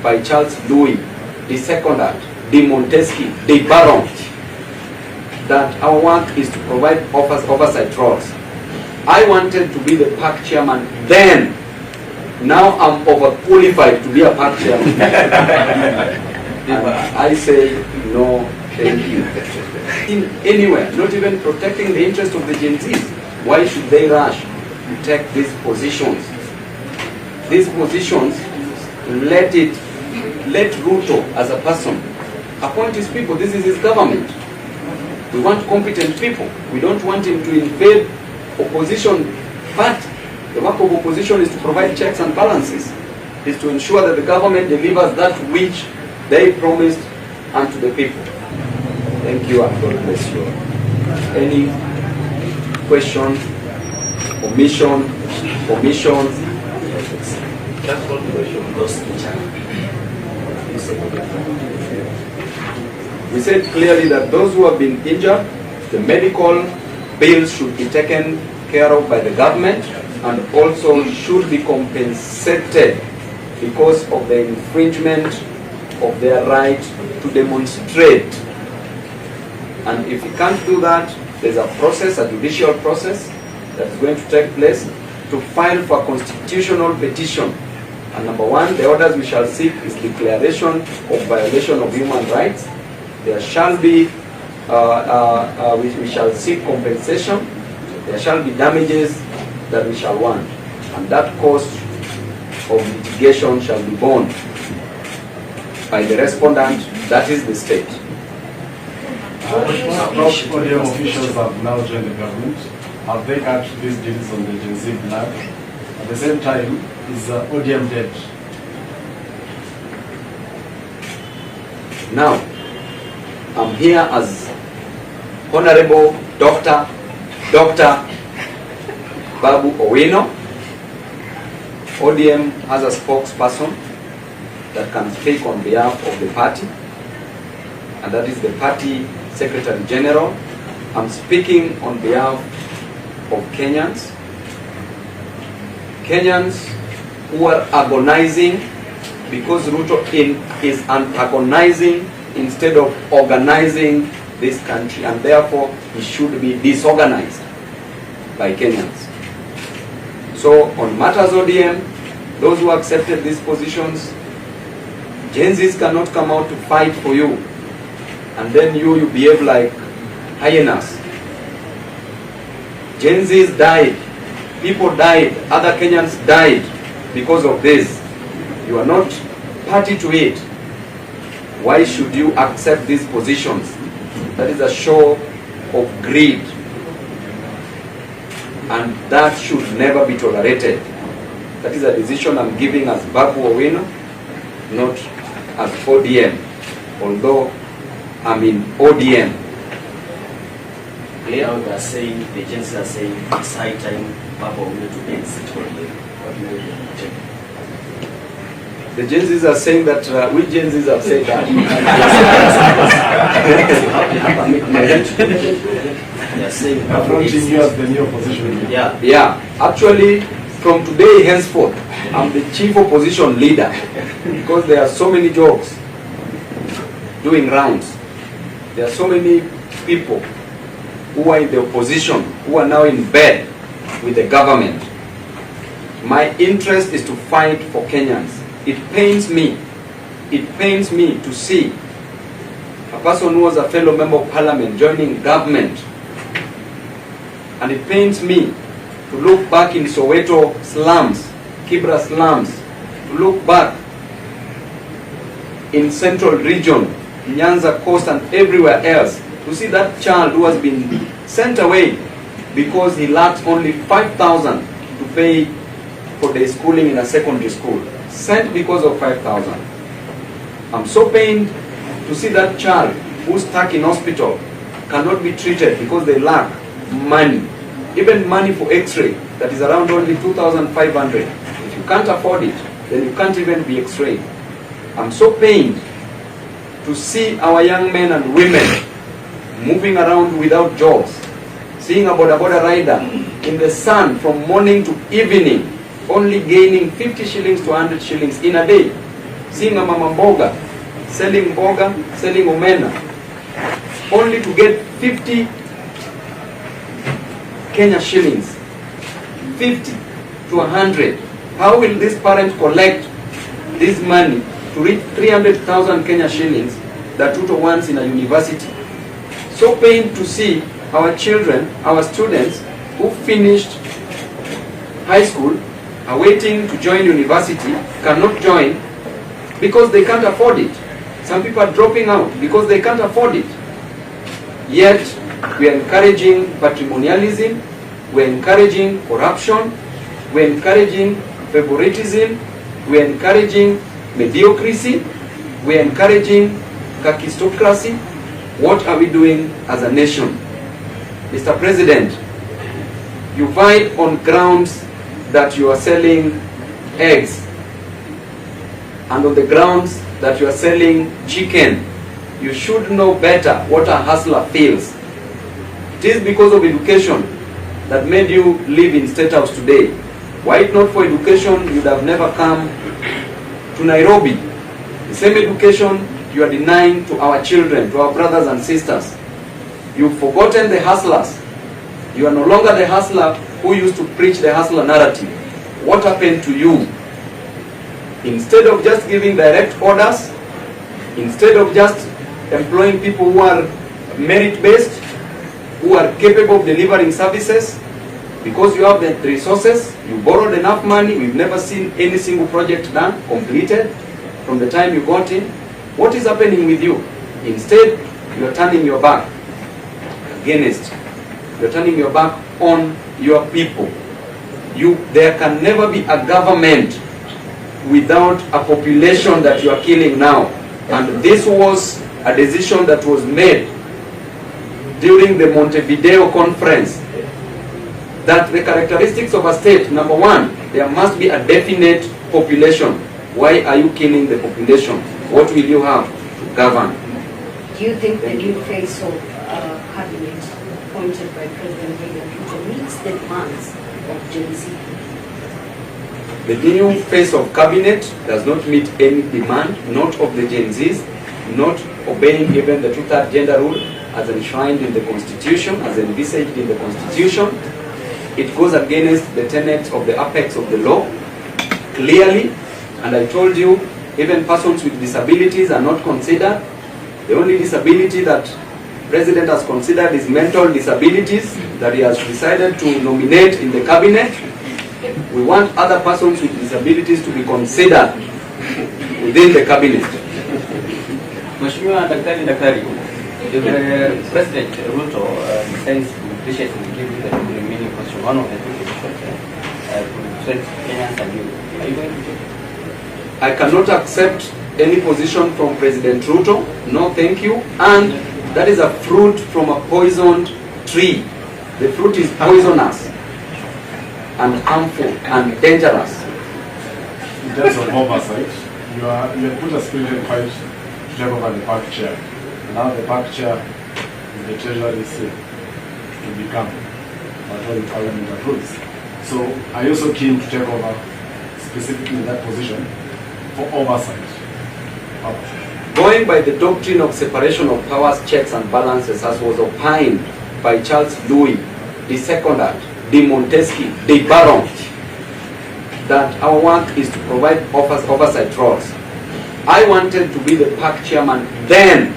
by Charles Louis, the Secondant, the Montesquieu, the Baron, that our work is to provide oversight roles. I wanted to be the park chairman then. Now I'm overqualified to be a park chairman. I say no, thank you. Anywhere, not even protecting the interest of the Gen Zs. Why should they rush to take these positions? These positions, let Ruto as a person appoint his people. This is his government. We want competent people. We don't want him to invade opposition, but the work of opposition is to provide checks and balances, is to ensure that the government delivers that which they promised unto the people. Thank you and God bless you. Any question, omission? We said clearly that those who have been injured, the medical bills should be taken care of by the government and also should be compensated because of the infringement of their right to demonstrate. And if you can't do that, there's a process, a judicial process that is going to take place to file for a constitutional petition. And number one, the orders we shall seek is declaration of violation of human rights. There shall be, we shall seek compensation. There shall be damages that we shall want. And that cost of litigation shall be borne by the respondent, that is the state. ODM officials have now joined the government. Have they cut these deals on the Gen Z blood? At the same time, is ODM dead? Now, I'm here as Honorable Dr. Babu Owino. ODM has a spokesperson that can speak on behalf of the party, and that is the party Secretary General. I'm speaking on behalf of Kenyans. Kenyans who are agonizing because Ruto is antagonizing instead of organizing this country, and therefore he should be disorganized by Kenyans. So on matters ODM, those who accepted these positions, Gen Zs cannot come out to fight for you, and then you behave like hyenas. Gen Zs died, people died, other Kenyans died because of this. You are not party to it. Why should you accept these positions? That is a show of greed, and that should never be tolerated. That is a decision I'm giving as Babu Owino, not as ODM, although I'm in ODM. Now they are saying, the agencies are saying it's high time Babu Owino to exit ODM. What do you think? The Gen Zs are saying that, we Gen Zs have said that. They are saying approaching you as the new opposition. Yeah, actually, from today henceforth, I'm the chief opposition leader because there are so many jobs doing rounds. There are so many people who are in the opposition, who are now in bed with the government. My interest is to fight for Kenyans. It pains me to see a person who was a fellow member of parliament joining government. And it pains me to look back in Soweto slums, Kibra slums, to look back in central region, Nyanza coast and everywhere else, to see that child who has been sent away because he lacked only 5,000 to pay for their schooling in a secondary school. Sent because of 5,000. I'm so pained to see that child who's stuck in hospital cannot be treated because they lack money. Even money for x-ray that is around only 2,500. If you can't afford it, then you can't even be x-rayed. I'm so pained to see our young men and women moving around without jobs, seeing a boda rider in the sun from morning to evening, only gaining 50 shillings to 100 shillings in a day. seeing a mama mboga selling mboga, selling omena, only to get 50 Kenya shillings, 50 to 100. How will this parent collect this money to reach 300,000 Kenya shillings that Ruto wants in a university? So pained to see our children, our students who finished high school, are waiting to join university, cannot join because they can't afford it. Some people are dropping out because they can't afford it. Yet, we are encouraging patrimonialism, we are encouraging corruption, we are encouraging favoritism, we are encouraging mediocrity, we are encouraging kakistocracy. What are we doing as a nation? Mr. President, you fight on grounds that you are selling eggs, and on the grounds that you are selling chicken. You should know better what a hustler feels. It is because of education that made you live in State House today. Were it not for education, you would have never come to Nairobi. The same education you are denying to our children, to our brothers and sisters. You've forgotten the hustlers. You are no longer the hustler who used to preach the hustler narrative. What happened to you? Instead of just giving direct orders, instead of just employing people who are merit-based, who are capable of delivering services, because you have the resources, you borrowed enough money, we've never seen any single project done, completed, from the time you got in. What is happening with you? Instead, you are turning your back against, you are turning your back on your people. There can never be a government without a population that you are killing now. And this was a decision that was made during the Montevideo conference, that the characteristics of a state, number one, there must be a definite population. Why are you killing the population? What will you have to govern? Do you think the new face of cabinet appointed by President Ruto meets the demands of Gen Z? The new face of cabinet does not meet any demand, not of the Gen Zs, not obeying even the 2/3 gender rule as enshrined in the Constitution, as envisaged in the Constitution. It goes against the tenets of the apex of the law, clearly. And I told you, even persons with disabilities are not considered. The only disability that President has considered is mental disabilities that he has decided to nominate in the cabinet. We want other persons with disabilities to be considered within the cabinet. Mheshimiwa Daktari, if President Ruto sends wishes to give you the remaining question, one of the two questions, Kenyans and you, are you going to? I cannot accept any position from President Ruto. No, thank you. And that is a fruit from a poisoned tree. The fruit is poisonous and harmful and dangerous. In terms of oversight, you have put a spirited fight to take over the park chair. Now the park chair is the treasury seat to become whatever the parliament approves. So are you also keen to take over specifically in that position for oversight? Going by the doctrine of separation of powers, checks and balances as was opined by Charles Louis, the Secondant, de Montesquieu, de Baron, that our work is to provide oversight roles. I wanted to be the park chairman then.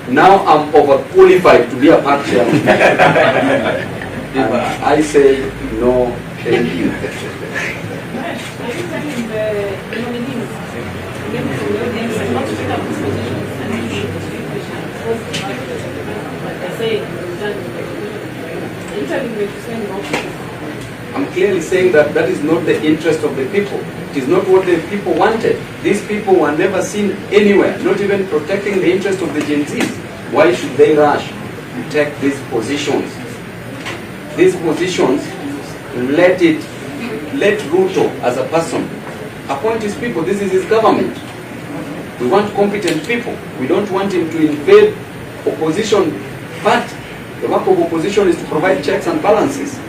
Now I'm overqualified to be a park chairman. And I say no, thank you. I'm clearly saying that that is not the interest of the people. It is not what the people wanted. These people were never seen anywhere, not even protecting the interest of the Gen Zs. Why should they rush to take these positions? These positions, let Ruto as a person appoint his people. This is his government. We want competent people. We don't want him to invade opposition. But the work of opposition is to provide checks and balances,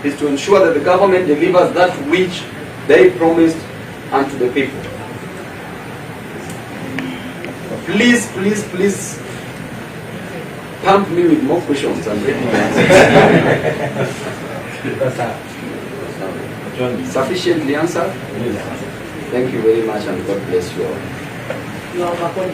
is to ensure that the government delivers that which they promised unto the people. Please, please, please pump me with more questions. I'm ready to answer. Sufficiently answered? Thank you very much and God bless you all. You are welcome.